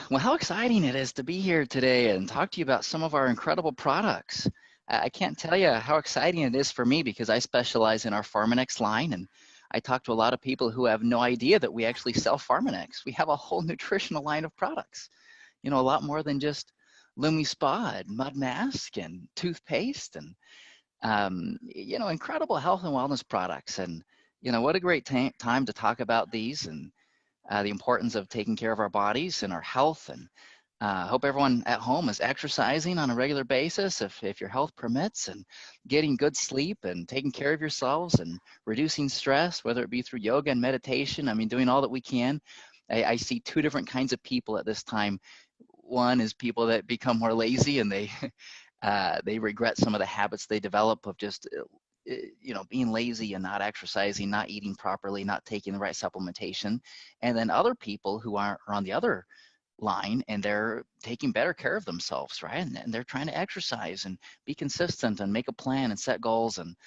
Well, how exciting it is to be here today and talk to you about some of our incredible products. I can't tell you how exciting it is for me because I specialize in our Pharmanex line, and I talk to a lot of people who have no idea that we actually sell Pharmanex. We have a whole nutritional line of products, a lot more than just Lumi Spa and Mud Mask and toothpaste and, incredible health and wellness products. And, what a great time to talk about these and the importance of taking care of our bodies and our health. And hope everyone at home is exercising on a regular basis if your health permits, and getting good sleep and taking care of yourselves and reducing stress, whether it be through yoga and meditation. I mean, doing all that we can. I see two different kinds of people at this time. One is people that become more lazy and they they regret some of the habits they develop of just being lazy and not exercising, not eating properly, not taking the right supplementation. And then other people who are on the other line and they're taking better care of themselves, right? And they're trying to exercise and be consistent and make a plan and set goals. And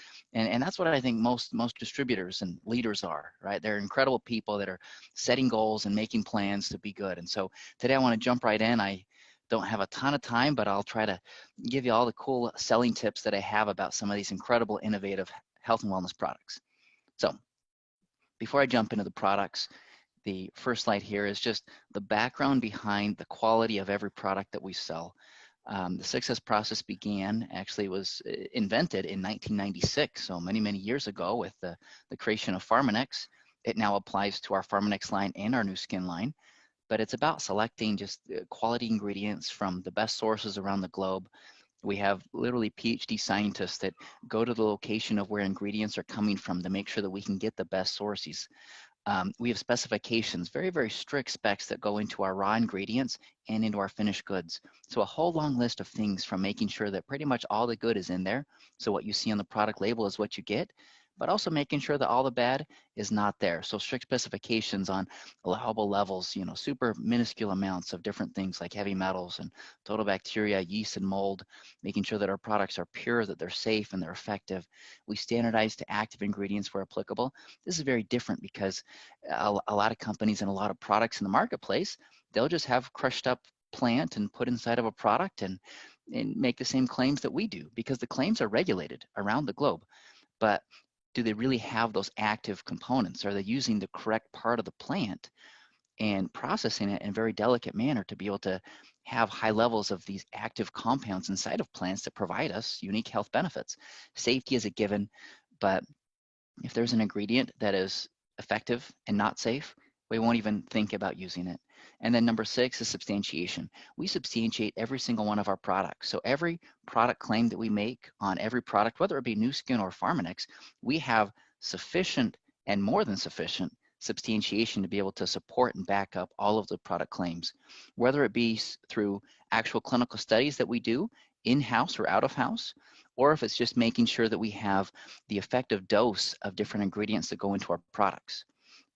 that's what I think most distributors and leaders are, right? They're incredible people that are setting goals and making plans to be good. And so today I want to jump right in. I don't have a ton of time, but I'll try to give you all the cool selling tips that I have about some of these incredible, innovative health and wellness products. So before I jump into the products, the first slide here is just the background behind the quality of every product that we sell. The success process was invented in 1996, so many years ago, with the creation of Pharmanex. It now applies to our Pharmanex line and our new skin line, but it's about selecting just quality ingredients from the best sources around the globe. We have literally PhD scientists that go to the location of where ingredients are coming from to make sure that we can get the best sources. We have specifications, very strict specs that go into our raw ingredients and into our finished goods. So a whole long list of things, from making sure that pretty much all the good is in there. So what you see on the product label is what you get, but also making sure that all the bad is not there. So strict specifications on allowable levels, super minuscule amounts of different things like heavy metals and total bacteria, yeast and mold, making sure that our products are pure, that they're safe and they're effective. We standardize to active ingredients where applicable. This is very different because a lot of companies and a lot of products in the marketplace, they'll just have crushed up plant and put inside of a product and make the same claims that we do, because the claims are regulated around the globe. But do they really have those active components? Are they using the correct part of the plant and processing it in a very delicate manner to be able to have high levels of these active compounds inside of plants that provide us unique health benefits? Safety is a given, but if there's an ingredient that is effective and not safe, we won't even think about using it. And then number 6 is substantiation. We substantiate every single one of our products. So every product claim that we make on every product, whether it be Nu Skin or Pharmanex, we have sufficient and more than sufficient substantiation to be able to support and back up all of the product claims, whether it be through actual clinical studies that we do in-house or out of house, or if it's just making sure that we have the effective dose of different ingredients that go into our products.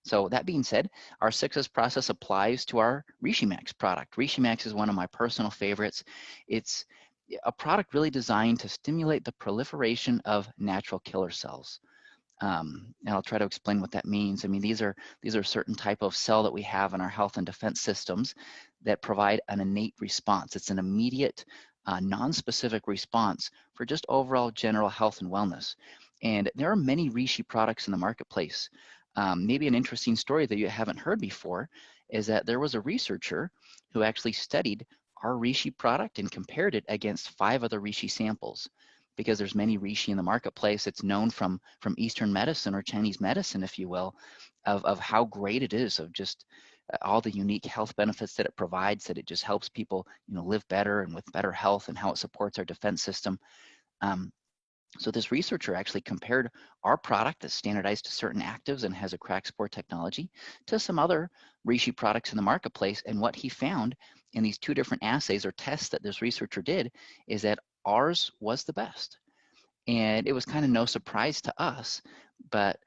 So that being said, our success process applies to our Reishi product. Reishi is one of my personal favorites. It's a product really designed to stimulate the proliferation of natural killer cells. And I'll try to explain what that means. I mean, these are certain type of cell that we have in our health and defense systems that provide an innate response. It's an immediate, non-specific response for just overall general health and wellness. And there are many Reishi products in the marketplace. Maybe an interesting story that you haven't heard before is that there was a researcher who actually studied our Reishi product and compared it against 5 other Reishi samples, because there's many Reishi in the marketplace. It's known from Eastern medicine or Chinese medicine, if you will, of how great it is, of just all the unique health benefits that it provides, that it just helps people, live better and with better health, and how it supports our defense system. So this researcher actually compared our product that's standardized to certain actives and has a crack spore technology to some other Reishi products in the marketplace. And what he found in these 2 different assays or tests that this researcher did is that ours was the best. And it was kind of no surprise to us, but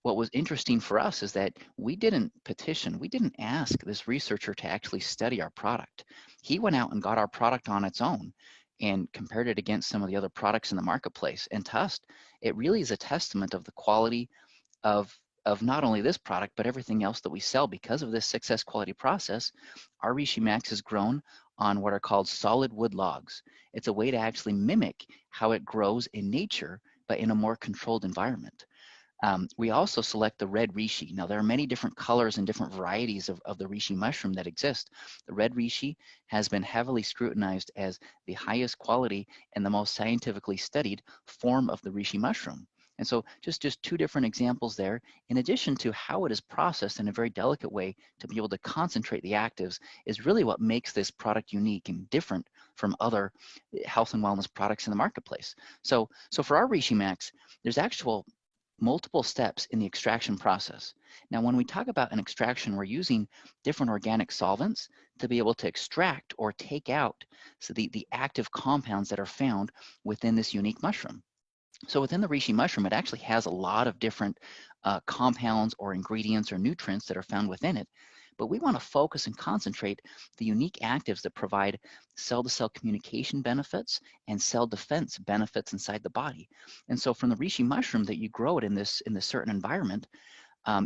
what was interesting for us is that we didn't petition, we didn't ask this researcher to actually study our product. He went out and got our product on its own and compared it against some of the other products in the marketplace. And to us, it really is a testament of the quality of of not only this product, but everything else that we sell because of this success quality process, our Reishi Max is grown on what are called solid wood logs. It's a way to actually mimic how it grows in nature, but in a more controlled environment. We also select the red reishi. Now, there are many different colors and different varieties of the reishi mushroom that exist. The red reishi has been heavily scrutinized as the highest quality and the most scientifically studied form of the reishi mushroom. And so just two different examples there, in addition to how it is processed in a very delicate way to be able to concentrate the actives, is really what makes this product unique and different from other health and wellness products in the marketplace. So for our Reishi Max, there's actual multiple steps in the extraction process. Now, when we talk about an extraction, we're using different organic solvents to be able to extract or take out the active compounds that are found within this unique mushroom. So within the reishi mushroom, it actually has a lot of different compounds or ingredients or nutrients that are found within it. But we want to focus and concentrate the unique actives that provide cell-to-cell communication benefits and cell defense benefits inside the body. And so from the reishi mushroom that you grow it in this certain environment,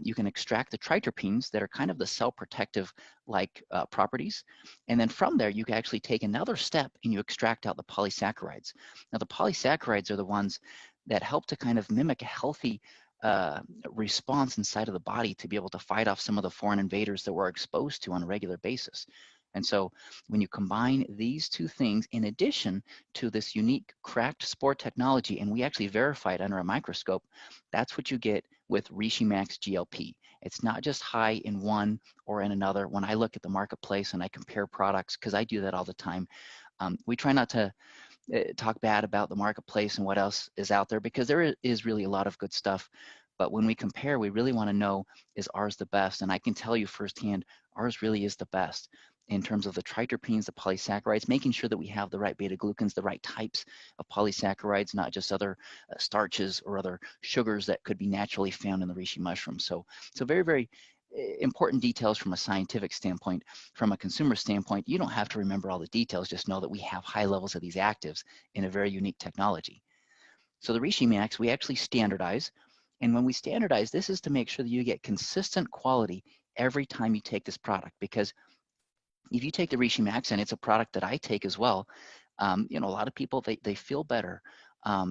you can extract the triterpenes that are kind of the cell protective like properties. And then from there, you can actually take another step and you extract out the polysaccharides. Now, the polysaccharides are the ones that help to kind of mimic a healthy response inside of the body to be able to fight off some of the foreign invaders that we're exposed to on a regular basis. And so when you combine these two things in addition to this unique cracked spore technology, and we actually verify it under a microscope, that's what you get with Reishi Max GLP. It's not just high in one or in another. When I look at the marketplace and I compare products, because I do that all the time, we try not to talk bad about the marketplace and what else is out there, because there is really a lot of good stuff. But when we compare, we really want to know, is ours the best? And I can tell you firsthand, ours really is the best in terms of the triterpenes, the polysaccharides, making sure that we have the right beta glucans, the right types of polysaccharides, not just other starches or other sugars that could be naturally found in the reishi mushroom. So very, very important details from a scientific standpoint. From a consumer standpoint, you don't have to remember all the details, just know that we have high levels of these actives in a very unique technology. So the Reishi Max, we actually standardize. And when we standardize, this is to make sure that you get consistent quality every time you take this product. Because if you take the Reishi Max, and it's a product that I take as well, a lot of people, they feel better.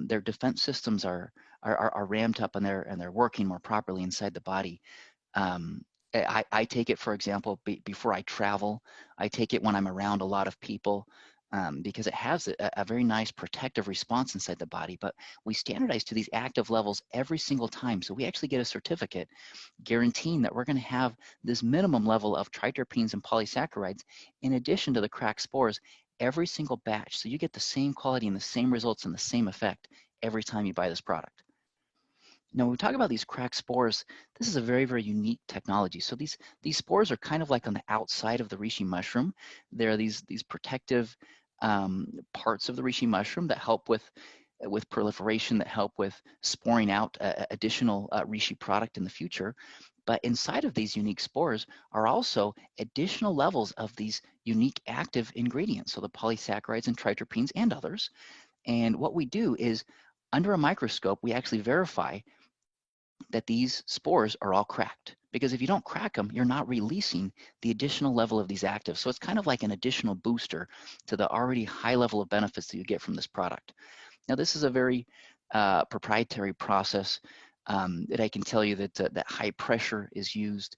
Their defense systems are ramped up and they're working more properly inside the body. I take it, for example, before I travel. I take it when I'm around a lot of people because it has a very nice protective response inside the body. But we standardize to these active levels every single time. So we actually get a certificate guaranteeing that we're going to have this minimum level of triterpenes and polysaccharides in addition to the cracked spores every single batch. So you get the same quality and the same results and the same effect every time you buy this product. Now, when we talk about these cracked spores, this is a very, very unique technology. So these spores are kind of like on the outside of the reishi mushroom. There are these protective parts of the reishi mushroom that help with proliferation, that help with sporing out additional reishi product in the future. But inside of these unique spores are also additional levels of these unique active ingredients, so the polysaccharides and triterpenes and others. And what we do is, under a microscope, we actually verify that these spores are all cracked. Because if you don't crack them, you're not releasing the additional level of these actives. So it's kind of like an additional booster to the already high level of benefits that you get from this product. Now, this is a very proprietary process that I can tell you that high pressure is used,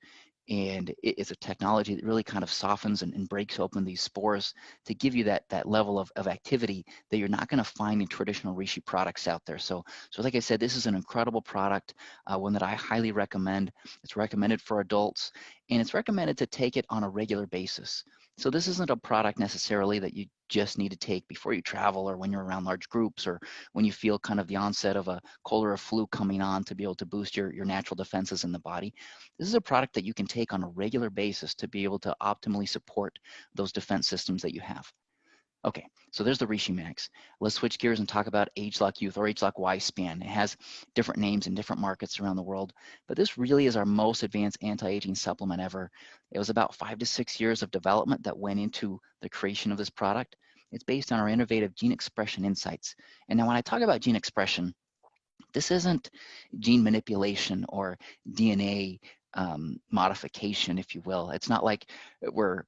and it is a technology that really kind of softens and breaks open these spores to give you that level of activity that you're not going to find in traditional reishi products out there. So like I said, this is an incredible product, one that I highly recommend. It's recommended for adults, and it's recommended to take it on a regular basis. So this isn't a product necessarily that you just need to take before you travel or when you're around large groups or when you feel kind of the onset of a cold or a flu coming on to be able to boost your natural defenses in the body. This is a product that you can take on a regular basis to be able to optimally support those defense systems that you have. Okay, so there's the Reishi Max. Let's switch gears and talk about ageLOC Youth or ageLOC Y-Span. It has different names in different markets around the world, but this really is our most advanced anti-aging supplement ever. It was about 5 to 6 years of development that went into the creation of this product. It's based on our innovative gene expression insights. And now when I talk about gene expression, This isn't gene manipulation or DNA modification, if you will. It's not like we're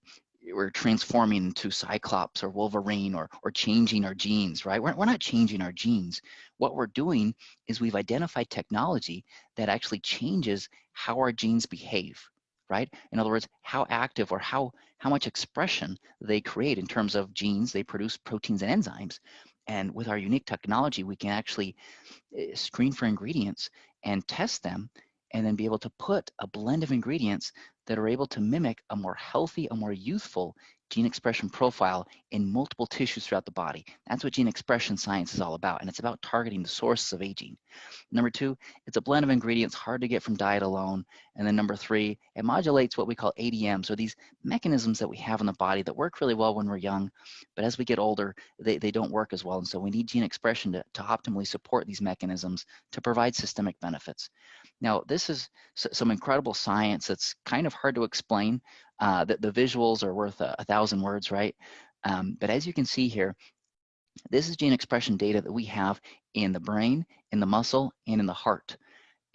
we're transforming into Cyclops or Wolverine or changing our genes, right? We're not changing our genes. What we're doing is we've identified technology that actually changes how our genes behave, right? In other words, how active or how much expression they create in terms of genes. They produce proteins and enzymes. And with our unique technology, we can actually screen for ingredients and test them, and then be able to put a blend of ingredients that are able to mimic a more healthy, a more youthful gene expression profile in multiple tissues throughout the body. That's what gene expression science is all about, and it's about targeting the sources of aging. Number two, it's a blend of ingredients hard to get from diet alone. And then number three, it modulates what we call ADMs, or these mechanisms that we have in the body that work really well when we're young, but as we get older, they don't work as well. And so we need gene expression to optimally support these mechanisms to provide systemic benefits. Now, this is some incredible science that's kind of hard to explain. The visuals are worth a thousand words, right? But as you can see here, this is gene expression data that we have in the brain, in the muscle, and in the heart.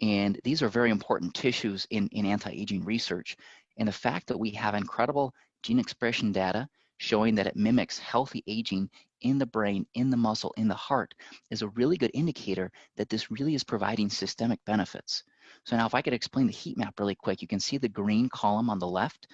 And these are very important tissues in anti-aging research. And the fact that we have incredible gene expression data showing that it mimics healthy aging in the brain, in the muscle, in the heart is a really good indicator that this really is providing systemic benefits. So now if I could explain the heat map really quick, you can see the green column on the left.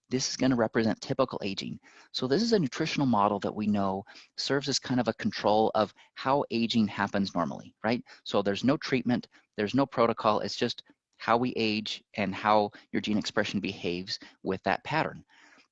This is going to represent typical aging. So this is a nutritional model that we know serves as kind of a control of how aging happens normally, right? So there's no treatment, there's no protocol, it's just how we age and how your gene expression behaves with that pattern.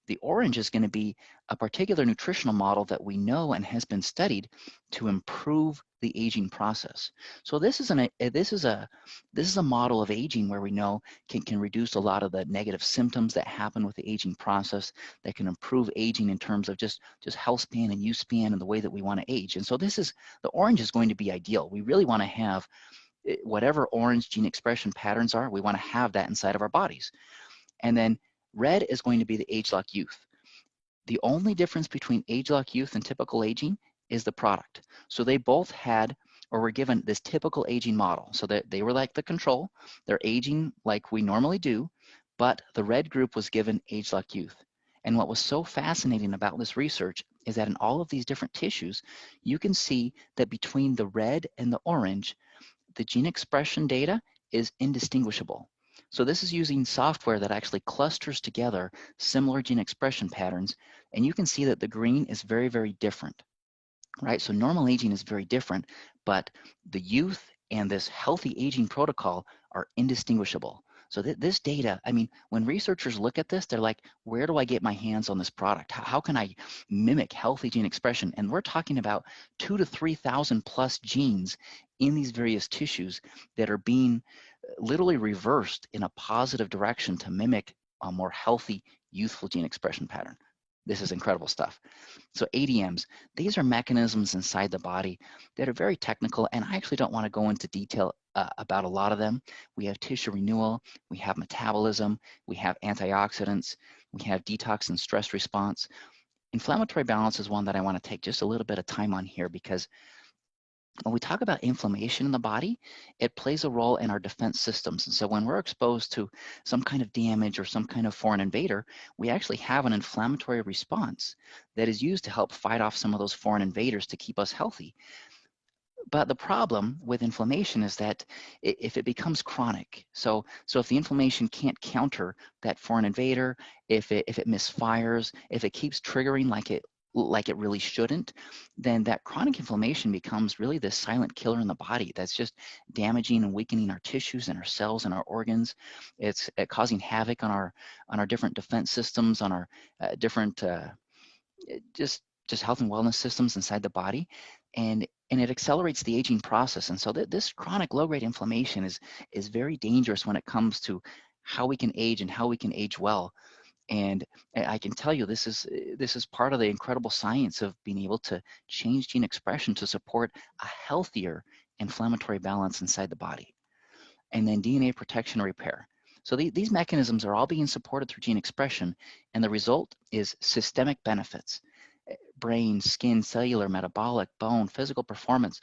The orange is going to be a particular nutritional model that we know and has been studied to improve the aging process. So this is a model of aging where we know can reduce a lot of the negative symptoms that happen with the aging process, that can improve aging in terms of just health span and use span and the way that we want to age. And so the orange is going to be ideal. We really want to have whatever orange gene expression patterns are, we want to have that inside of our bodies. And then red is going to be the age-lock youth. The only difference between age-lock youth and typical aging is the product. So they both had or were given this typical aging model. So that they were like the control. They're aging like we normally do, but the red group was given age-lock youth. And what was so fascinating about this research is that in all of these different tissues, you can see that between the red and the orange, the gene expression data is indistinguishable. So this is using software that actually clusters together similar gene expression patterns, and you can see that the green is very, very different, right? So normal aging is very different, but the youth and this healthy aging protocol are indistinguishable. So this data, I mean, when researchers look at this, they're like, where do I get my hands on this product? How can I mimic healthy gene expression? And we're talking about 2,000 to 3,000 plus genes in these various tissues that are being literally reversed in a positive direction to mimic a more healthy, youthful gene expression pattern. This is incredible stuff. So ADMs, these are mechanisms inside the body that are very technical, and I actually don't want to go into detail about a lot of them. We have tissue renewal, we have metabolism, we have antioxidants, we have detox and stress response. Inflammatory balance is one that I want to take just a little bit of time on here, because when we talk about inflammation in the body, it plays a role in our defense systems. And so when we're exposed to some kind of damage or some kind of foreign invader, we actually have an inflammatory response that is used to help fight off some of those foreign invaders to keep us healthy. But the problem with inflammation is that if it becomes chronic, so if the inflammation can't counter that foreign invader, if it misfires, if it keeps triggering like it really shouldn't, then that chronic inflammation becomes really this silent killer in the body that's just damaging and weakening our tissues and our cells and our organs. It's causing havoc on our different defense systems, on our different just health and wellness systems inside the body, and it accelerates the aging process. And so this chronic low-grade inflammation is very dangerous when it comes to how we can age and how we can age well. And I can tell you, this is part of the incredible science of being able to change gene expression to support a healthier inflammatory balance inside the body. And then DNA protection and repair. So these mechanisms are all being supported through gene expression, and the result is systemic benefits. brain, skin, cellular, metabolic, bone, physical performance,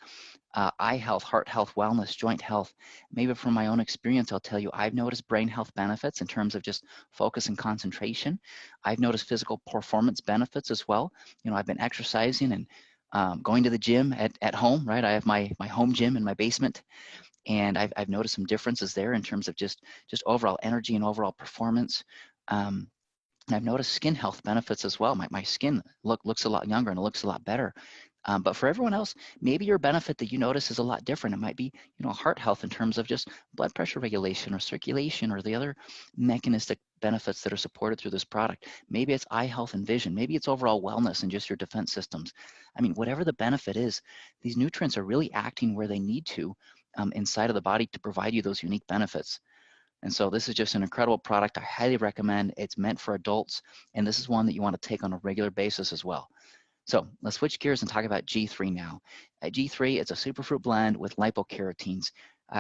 eye health, heart health, wellness, joint health. Maybe from my own experience, I'll tell you, I've noticed brain health benefits in terms of just focus and concentration. I've noticed physical performance benefits as well. You know, I've been exercising and going to the gym at home, right? I have my home gym in my basement, and I've noticed some differences there in terms of just overall energy and overall performance. Um, and I've noticed skin health benefits as well. My skin looks a lot younger and it looks a lot better. But for everyone else, maybe your benefit that you notice is a lot different. It might be, you know, heart health in terms of just blood pressure regulation or circulation or the other mechanistic benefits that are supported through this product. Maybe it's eye health and vision. Maybe it's overall wellness and just your defense systems. I mean, whatever the benefit is, these nutrients are really acting where they need to inside of the body to provide you those unique benefits. And so this is just an incredible product. I highly recommend. It's meant for adults, and this is one that you want to take on a regular basis as well. So let's switch gears and talk about G3 now. G3, it's a superfruit blend with lipocarotenes.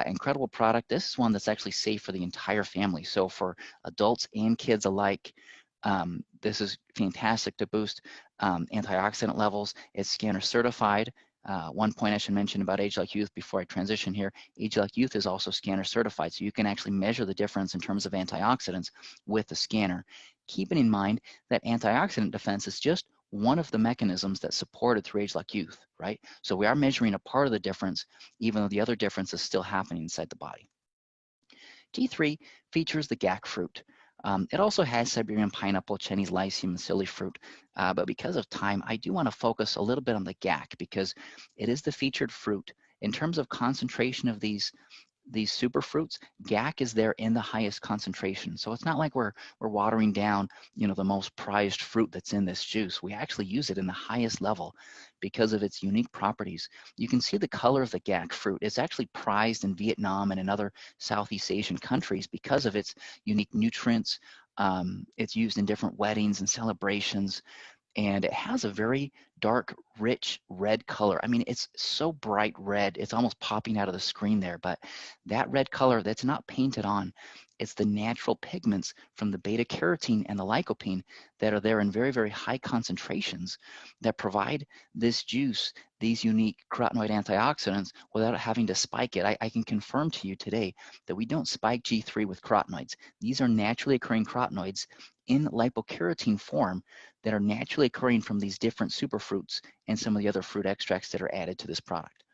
Incredible product. This is one that's actually safe for the entire family. So for adults and kids alike, this is fantastic to boost antioxidant levels. It's scanner certified. One point I should mention about Age Like Youth before I transition here, Age Like Youth is also scanner certified, so you can actually measure the difference in terms of antioxidants with the scanner. Keeping in mind that antioxidant defense is just one of the mechanisms that's supported through Age Like Youth, right? So we are measuring a part of the difference, even though the other difference is still happening inside the body. G3 features the GAC fruit. It also has Siberian pineapple, Chinese lycium, and silly fruit. But because of time, I do want to focus a little bit on the GAC because it is the featured fruit. In terms of concentration of these superfruits, GAC is there in the highest concentration. So it's not like we're watering down, you know, the most prized fruit that's in this juice. We actually use it in the highest level because of its unique properties. You can see the color of the GAC fruit. It's actually prized in Vietnam and in other Southeast Asian countries because of its unique nutrients. It's used in different weddings and celebrations, and it has a very dark, rich red color. I mean, it's so bright red, it's almost popping out of the screen there, but that red color, that's not painted on. It's the natural pigments from the beta carotene and the lycopene that are there in very, very high concentrations that provide this juice these unique carotenoid antioxidants without having to spike it. I can confirm to you today that we don't spike G3 with carotenoids. These are naturally occurring carotenoids in lipocarotene form that are naturally occurring from these different superfruits and some of the other fruit extracts that are added to this product.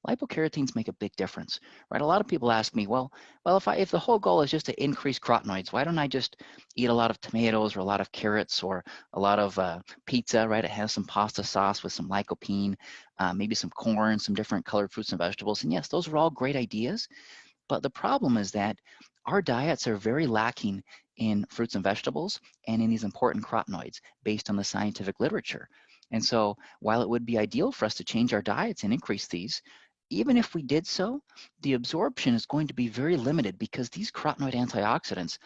Lipocarotenes make a big difference, right? A lot of people ask me, well, if the whole goal is just to increase carotenoids, why don't I just eat a lot of tomatoes or a lot of carrots or a lot of pizza, right? It has some pasta sauce with some lycopene, maybe some corn, some different colored fruits and vegetables. And yes, those are all great ideas. But the problem is that our diets are very lacking in fruits and vegetables and in these important carotenoids based on the scientific literature. And so while it would be ideal for us to change our diets and increase these, even if we did so, the absorption is going to be very limited because these carotenoid antioxidants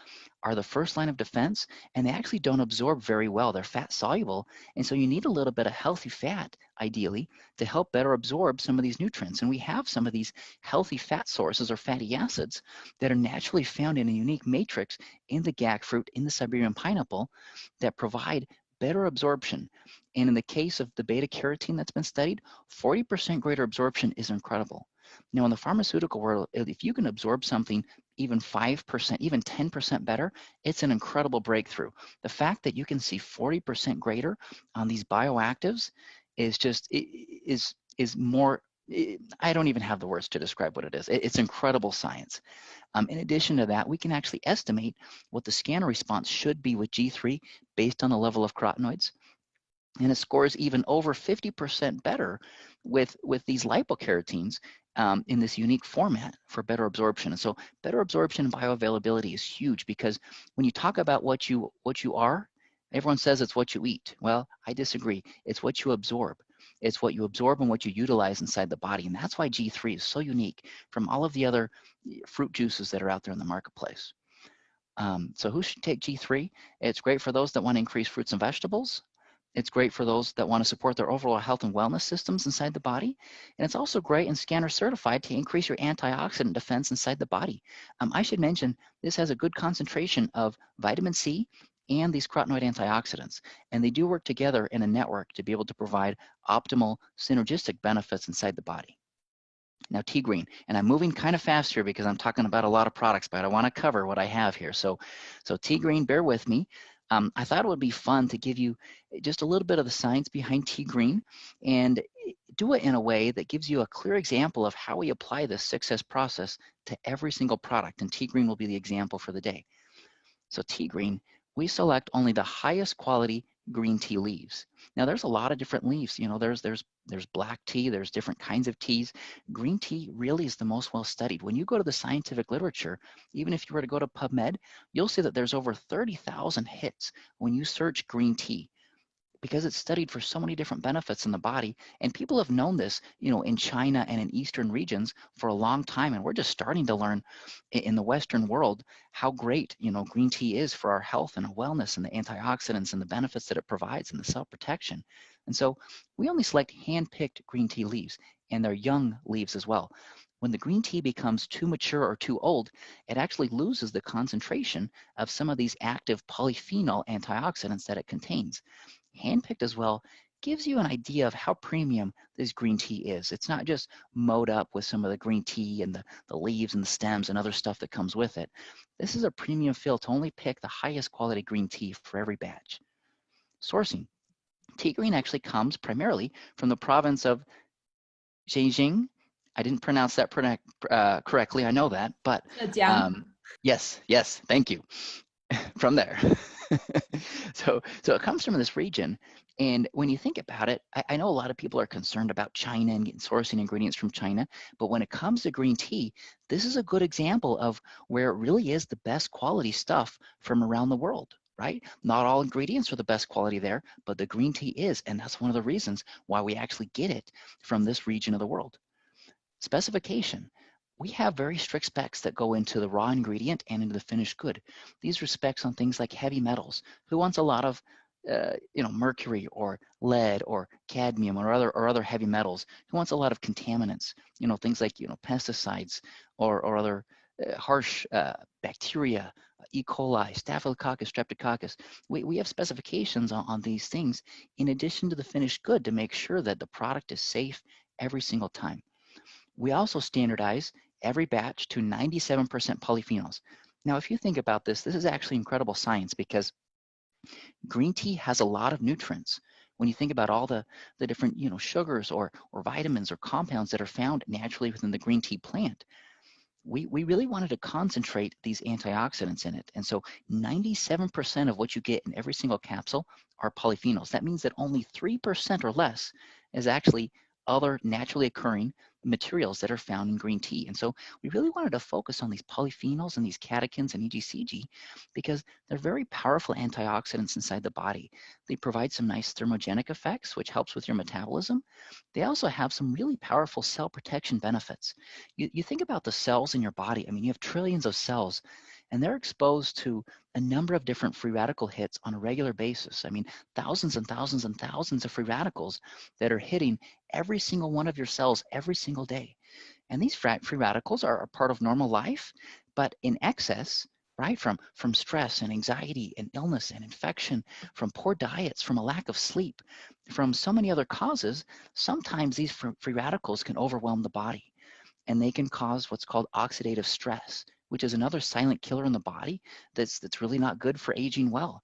are the first line of defense, and they actually don't absorb very well. They're fat soluble, and so you need a little bit of healthy fat, ideally, to help better absorb some of these nutrients. And we have some of these healthy fat sources or fatty acids that are naturally found in a unique matrix in the GAC fruit, in the Siberian pineapple, that provide better absorption. And in the case of the beta carotene that's been studied, 40% greater absorption is incredible. Now, in the pharmaceutical world, if you can absorb something even 5%, even 10% better, it's an incredible breakthrough. The fact that you can see 40% greater on these bioactives is just, is more, I don't even have the words to describe what it is. It's incredible science. In addition to that, we can actually estimate what the scanner response should be with G3 based on the level of carotenoids. And it scores even over 50% better with these lipocarotenes in this unique format for better absorption. And so better absorption and bioavailability is huge because when you talk about what you are, everyone says it's what you eat. Well, I disagree. It's what you absorb. It's what you absorb and what you utilize inside the body. And that's why G3 is so unique from all of the other fruit juices that are out there in the marketplace. So who should take G3? It's great for those that want to increase fruits and vegetables. It's great for those that want to support their overall health and wellness systems inside the body. And it's also great and scanner certified to increase your antioxidant defense inside the body. I should mention this has a good concentration of vitamin C and these carotenoid antioxidants. And they do work together in a network to be able to provide optimal synergistic benefits inside the body. Now, tea green, and I'm moving kind of fast here because I'm talking about a lot of products, but I want to cover what I have here. So tea green, bear with me. I thought it would be fun to give you just a little bit of the science behind tea green and do it in a way that gives you a clear example of how we apply this 6S process to every single product. And tea green will be the example for the day. So tea green, we select only the highest quality green tea leaves. Now there's a lot of different leaves. You know, there's black tea, there's different kinds of teas. Green tea really is the most well studied. When you go to the scientific literature, even if you were to go to PubMed, you'll see that there's over 30,000 hits when you search green tea, because it's studied for so many different benefits in the body. And people have known this, you know, in China and in Eastern regions for a long time. And we're just starting to learn in the Western world how great, you know, green tea is for our health and our wellness and the antioxidants and the benefits that it provides and the cell protection. And so we only select hand-picked green tea leaves, and they're young leaves as well. When the green tea becomes too mature or too old, it actually loses the concentration of some of these active polyphenol antioxidants that it contains. Handpicked as well gives you an idea of how premium this green tea is. It's not just mowed up with some of the green tea and the leaves and the stems and other stuff that comes with it. This is a premium feel to only pick the highest quality green tea for every batch. Sourcing. Tea green actually comes primarily from the province of Zhejiang. I didn't pronounce that correctly, I know that, but yes, thank you. From there. So it comes from this region. And when you think about it, I know a lot of people are concerned about China and sourcing ingredients from China, but when it comes to green tea, this is a good example of where it really is the best quality stuff from around the world, right? Not all ingredients are the best quality there, but the green tea is, and that's one of the reasons why we actually get it from this region of the world. Specification. We have very strict specs that go into the raw ingredient and into the finished good. These are specs on things like heavy metals. Who wants a lot of mercury or lead or cadmium or other heavy metals? Who wants a lot of contaminants? Things like pesticides or other harsh bacteria, E. coli, Staphylococcus, Streptococcus. We have specifications on these things in addition to the finished good to make sure that the product is safe every single time. We also standardize every batch to 97% polyphenols. Now, if you think about this, this is actually incredible science because green tea has a lot of nutrients. When you think about all the different sugars or vitamins or compounds that are found naturally within the green tea plant, we really wanted to concentrate these antioxidants in it. And so 97% of what you get in every single capsule are polyphenols. That means that only 3% or less is actually other naturally occurring materials that are found in green tea. And so we really wanted to focus on these polyphenols and these catechins and EGCG because they're very powerful antioxidants inside the body. They provide some nice thermogenic effects, which helps with your metabolism. They also have some really powerful cell protection benefits. You think about the cells in your body. I mean, you have trillions of cells, and they're exposed to a number of different free radical hits on a regular basis. I mean, thousands and thousands and thousands of free radicals that are hitting every single one of your cells every single day. And these free radicals are a part of normal life, but in excess, right, from stress and anxiety and illness and infection, from poor diets, from a lack of sleep, from so many other causes, sometimes these free radicals can overwhelm the body. And they can cause what's called oxidative stress, which is another silent killer in the body that's really not good for aging well.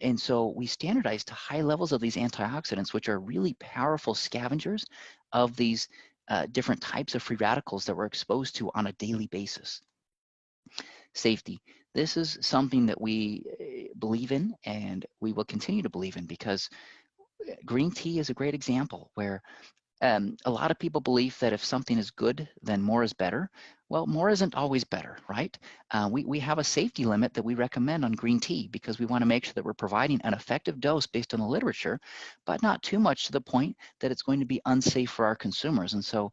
And so we standardize to high levels of these antioxidants, which are really powerful scavengers of these different types of free radicals that we're exposed to on a daily basis. Safety. This is something that we believe in and we will continue to believe in because green tea is a great example where a lot of people believe that if something is good, then more is better. Well, more isn't always better, right? We have a safety limit that we recommend on green tea because we want to make sure that we're providing an effective dose based on the literature, but not too much to the point that it's going to be unsafe for our consumers. And so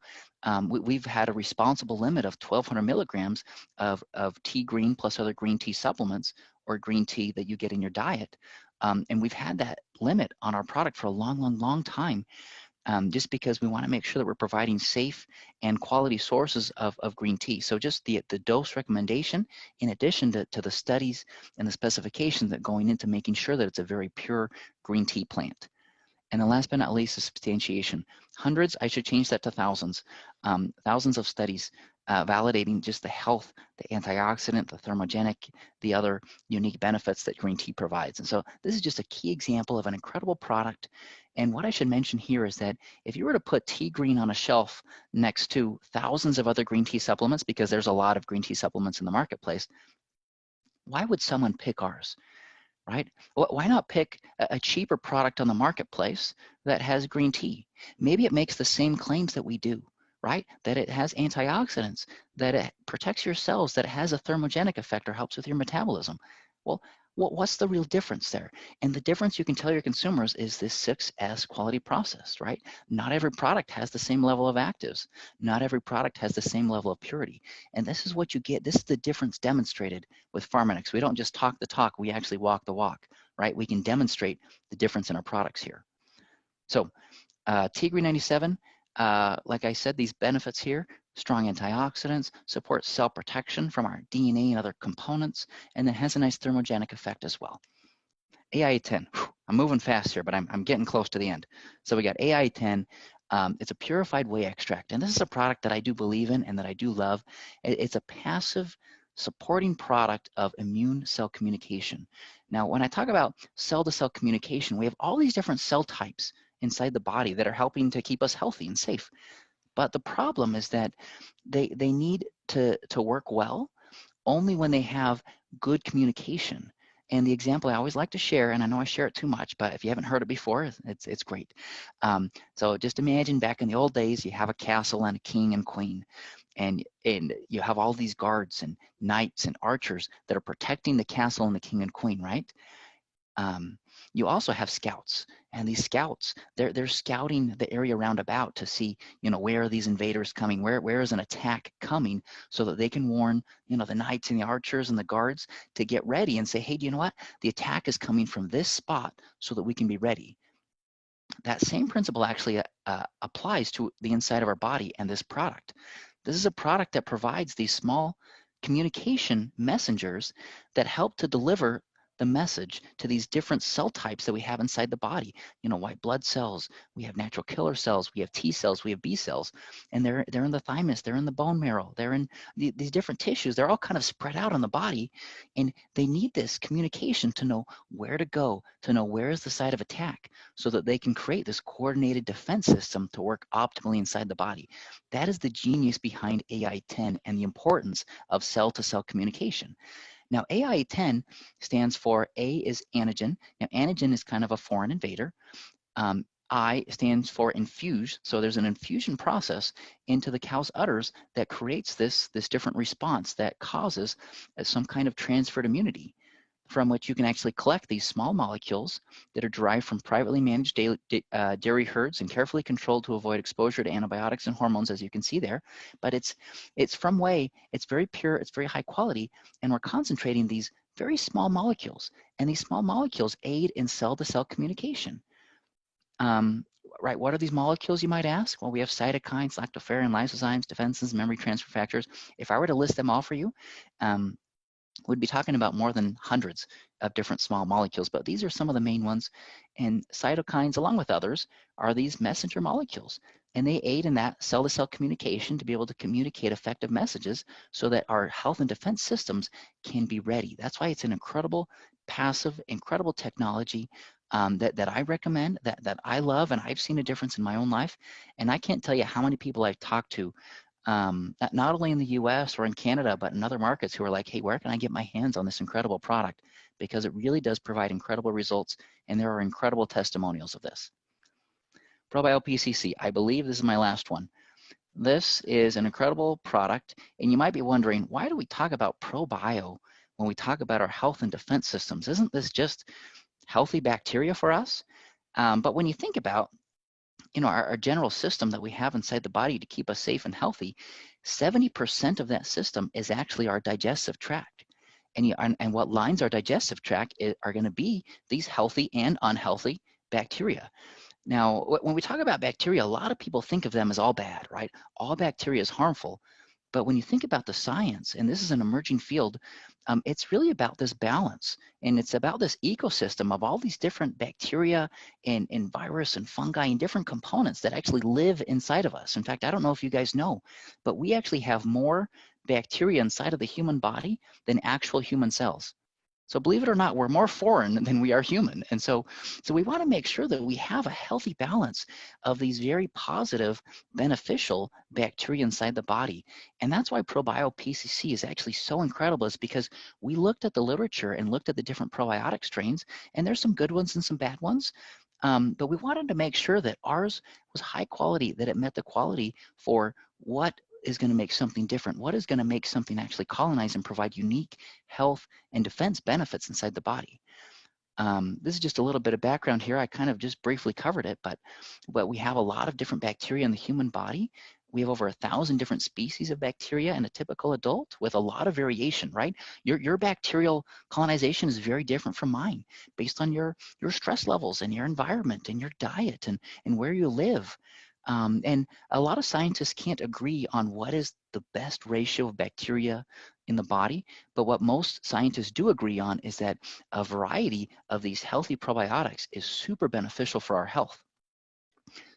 we've had a responsible limit of 1,200 milligrams of tea green plus other green tea supplements or green tea that you get in your diet. And we've had that limit on our product for a long, long, long time. just because we want to make sure that we're providing safe and quality sources of green tea. So just the dose recommendation, in addition to the studies and the specifications that going into making sure that it's a very pure green tea plant. And then last but not least, the substantiation. Hundreds, I should change that to thousands. Thousands of studies validating just the health, the antioxidant, the thermogenic, the other unique benefits that green tea provides. And so this is just a key example of an incredible product. And what I should mention here is that if you were to put tea green on a shelf next to thousands of other green tea supplements, because there's a lot of green tea supplements in the marketplace, why would someone pick ours? Right? Why not pick a cheaper product on the marketplace that has green tea? Maybe it makes the same claims that we do, right? That it has antioxidants, that it protects your cells, that it has a thermogenic effect or helps with your metabolism. Well, what's the real difference there? And the difference you can tell your consumers is this 6S quality process, right? Not every product has the same level of actives. Not every product has the same level of purity. And this is what you get. This is the difference demonstrated with Pharmanex. We don't just talk the talk, we actually walk the walk, right? We can demonstrate the difference in our products here. So Tea Green 97, like I said, these benefits here: strong antioxidants, supports cell protection from our DNA and other components, and then has a nice thermogenic effect as well. AI10, I'm moving fast here, but I'm getting close to the end. So we got AI10. It's a purified whey extract, and this is a product that I do believe in and that I do love. It's a passive supporting product of immune cell communication. Now, when I talk about cell-to-cell communication, we have all these different cell types inside the body that are helping to keep us healthy and safe. But the problem is that they need to work well only when they have good communication. And the example I always like to share, and I know I share it too much, but if you haven't heard it before, it's great. So just imagine back in the old days, you have a castle and a king and queen, and you have all these guards and knights and archers that are protecting the castle and the king and queen, right? You also have scouts, and these scouts, they're scouting the area round about to see, where are these invaders coming, where is an attack coming, so that they can warn, the knights and the archers and the guards to get ready and say, hey, do you know what? The attack is coming from this spot so that we can be ready. That same principle actually applies to the inside of our body and this product. This is a product that provides these small communication messengers that help to deliver the message to these different cell types that we have inside the body. White blood cells, we have natural killer cells, we have T cells, we have B cells, and they're in the thymus, they're in the bone marrow, they're in these different tissues. They're all kind of spread out on the body, and they need this communication to know where to go, to know where is the site of attack, so that they can create this coordinated defense system to work optimally inside the body. That is the genius behind AI10 and the importance of cell-to-cell communication. Now, AI10 stands for A is antigen. Now, antigen is kind of a foreign invader. I stands for infuse. So there's an infusion process into the cow's udders that creates this different response that causes some kind of transferred immunity, from which you can actually collect these small molecules that are derived from privately managed dairy herds and carefully controlled to avoid exposure to antibiotics and hormones, as you can see there. But it's from whey, it's very pure, it's very high quality, and we're concentrating these very small molecules. And these small molecules aid in cell-to-cell communication. Right, what are these molecules, you might ask? Well, we have cytokines, lactoferrin, lysozymes, defenses, memory transfer factors. If I were to list them all for you, we'd be talking about more than hundreds of different small molecules, but these are some of the main ones. And cytokines, along with others, are these messenger molecules, and they aid in that cell-to-cell communication to be able to communicate effective messages so that our health and defense systems can be ready. That's why it's an incredible, passive, incredible technology that I recommend, that I love, and I've seen a difference in my own life. And I can't tell you how many people I've talked to, not only in the US or in Canada, but in other markets, who are like, hey, where can I get my hands on this incredible product? Because it really does provide incredible results, and there are incredible testimonials of this. ProBio-PCC, I believe this is my last one. This is an incredible product, and you might be wondering, why do we talk about ProBio when we talk about our health and defense systems? Isn't this just healthy bacteria for us? But when you think about our general system that we have inside the body to keep us safe and healthy, 70% of that system is actually our digestive tract. And what lines our digestive tract are going to be these healthy and unhealthy bacteria. Now, when we talk about bacteria, a lot of people think of them as all bad, right? All bacteria is harmful. But when you think about the science, and this is an emerging field, it's really about this balance. And it's about this ecosystem of all these different bacteria and virus and fungi and different components that actually live inside of us. In fact, I don't know if you guys know, but we actually have more bacteria inside of the human body than actual human cells. So believe it or not, we're more foreign than we are human. And so we want to make sure that we have a healthy balance of these very positive, beneficial bacteria inside the body. And that's why probio PCC is actually so incredible, is because we looked at the literature and looked at the different probiotic strains, and there's some good ones and some bad ones. But we wanted to make sure that ours was high quality, that it met the quality for what is going to make something different, what is going to make something actually colonize and provide unique health and defense benefits inside the body. This is just a little bit of background here. I kind of just briefly covered it, but we have a lot of different bacteria in the human body. We have over 1,000 different species of bacteria in a typical adult with a lot of variation, right? Your bacterial colonization is very different from mine based on your stress levels and your environment and your diet and where you live. And a lot of scientists can't agree on what is the best ratio of bacteria in the body, but what most scientists do agree on is that a variety of these healthy probiotics is super beneficial for our health.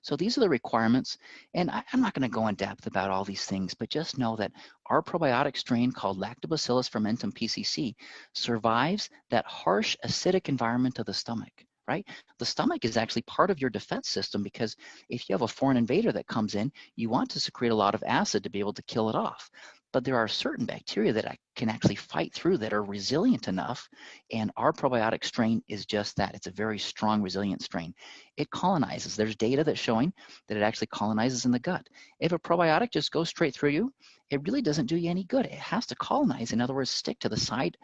So these are the requirements, and I'm not going to go in depth about all these things, but just know that our probiotic strain called Lactobacillus fermentum PCC survives that harsh acidic environment of the stomach, right? The stomach is actually part of your defense system, because if you have a foreign invader that comes in, you want to secrete a lot of acid to be able to kill it off. But there are certain bacteria that can actually fight through, that are resilient enough, and our probiotic strain is just that. It's a very strong, resilient strain. It colonizes. There's data that's showing that it actually colonizes in the gut. If a probiotic just goes straight through you, it really doesn't do you any good. It has to colonize. In other words, stick to the side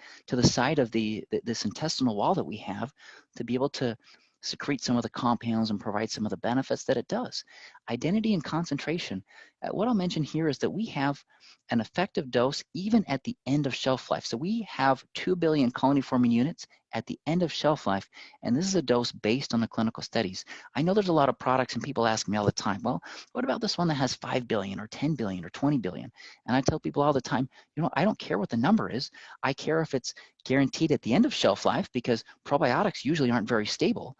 of this intestinal wall that we have to be able to secrete some of the compounds and provide some of the benefits that it does. Identity and concentration. What I'll mention here is that we have an effective dose even at the end of shelf life. So we have 2 billion colony-forming units at the end of shelf life, and this is a dose based on the clinical studies. I know there's a lot of products, and people ask me all the time, well, what about this one that has 5 billion or 10 billion or 20 billion? And I tell people all the time, I don't care what the number is. I care if it's guaranteed at the end of shelf life, because probiotics usually aren't very stable.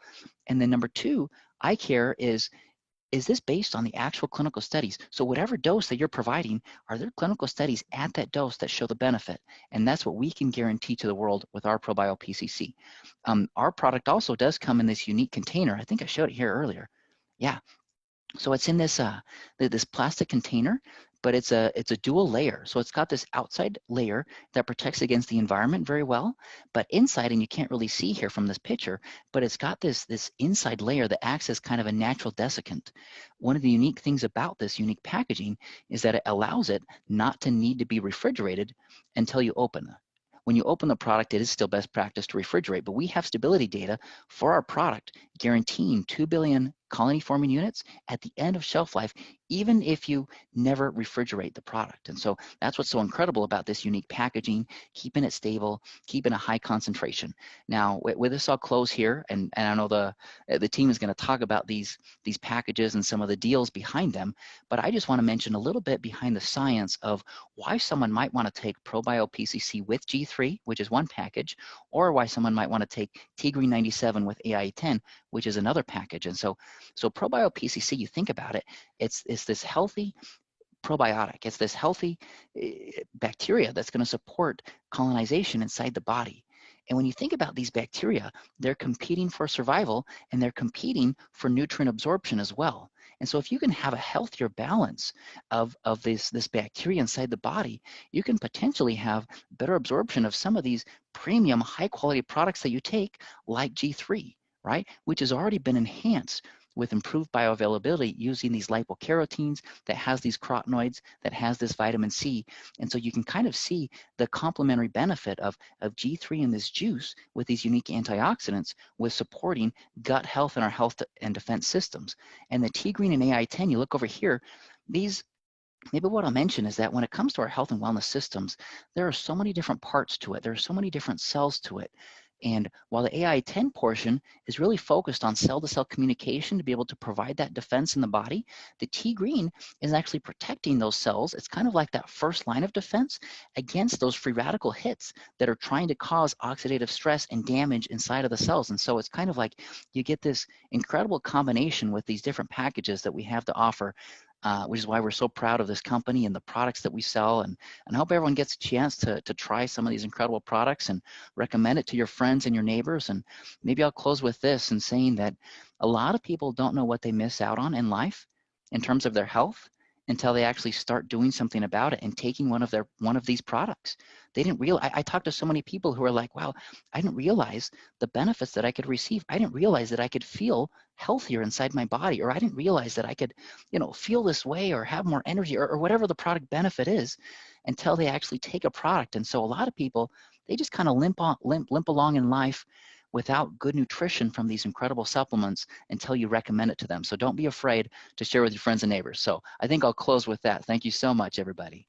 And then number two, I care is this based on the actual clinical studies? So whatever dose that you're providing, are there clinical studies at that dose that show the benefit? And that's what we can guarantee to the world with our ProBio PCC. Our product also does come in this unique container. I think I showed it here earlier. Yeah, so it's in this this plastic container, but it's a dual layer. So it's got this outside layer that protects against the environment very well, but inside, and you can't really see here from this picture, but it's got this inside layer that acts as kind of a natural desiccant. One of the unique things about this unique packaging is that it allows it not to need to be refrigerated until you open it. When you open the product, it is still best practice to refrigerate, but we have stability data for our product guaranteeing 2 billion colony forming units at the end of shelf life, even if you never refrigerate the product. And so that's what's so incredible about this unique packaging, keeping it stable, keeping a high concentration. Now, with this, I'll close here, and I know the team is going to talk about these packages and some of the deals behind them, but I just want to mention a little bit behind the science of why someone might want to take ProBio PCC with G3, which is one package, or why someone might want to take T-Green 97 with AI10, which is another package. And so ProBio PCC, you think about it, it's this healthy probiotic. It's this healthy bacteria that's going to support colonization inside the body. And when you think about these bacteria, they're competing for survival, and they're competing for nutrient absorption as well. And so if you can have a healthier balance of this bacteria inside the body, you can potentially have better absorption of some of these premium high quality products that you take, like G3, right? Which has already been enhanced with improved bioavailability using these lipocarotenes, that has these carotenoids, that has this vitamin C. And so you can kind of see the complementary benefit of G3 in this juice with these unique antioxidants, with supporting gut health and our health and defense systems. And the T-Green and AI10, you look over here, these, maybe what I'll mention is that when it comes to our health and wellness systems, there are so many different parts to it. There are so many different cells to it. And while the AI-10 portion is really focused on cell-to-cell communication to be able to provide that defense in the body, the T-green is actually protecting those cells. It's kind of like that first line of defense against those free radical hits that are trying to cause oxidative stress and damage inside of the cells. And so it's kind of like you get this incredible combination with these different packages that we have to offer, which is why we're so proud of this company and the products that we sell. And I hope everyone gets a chance to try some of these incredible products and recommend it to your friends and your neighbors. And maybe I'll close with this in saying that a lot of people don't know what they miss out on in life in terms of their health until they actually start doing something about it and taking one of these products. They didn't realize. I talked to so many people who are like, wow, I didn't realize the benefits that I could receive. I didn't realize that I could feel healthier inside my body, or I didn't realize that I could, feel this way or have more energy, or whatever the product benefit is, until they actually take a product. And so a lot of people, they just kind of limp along in life without good nutrition from these incredible supplements until you recommend it to them. So don't be afraid to share with your friends and neighbors. So I think I'll close with that. Thank you so much, everybody.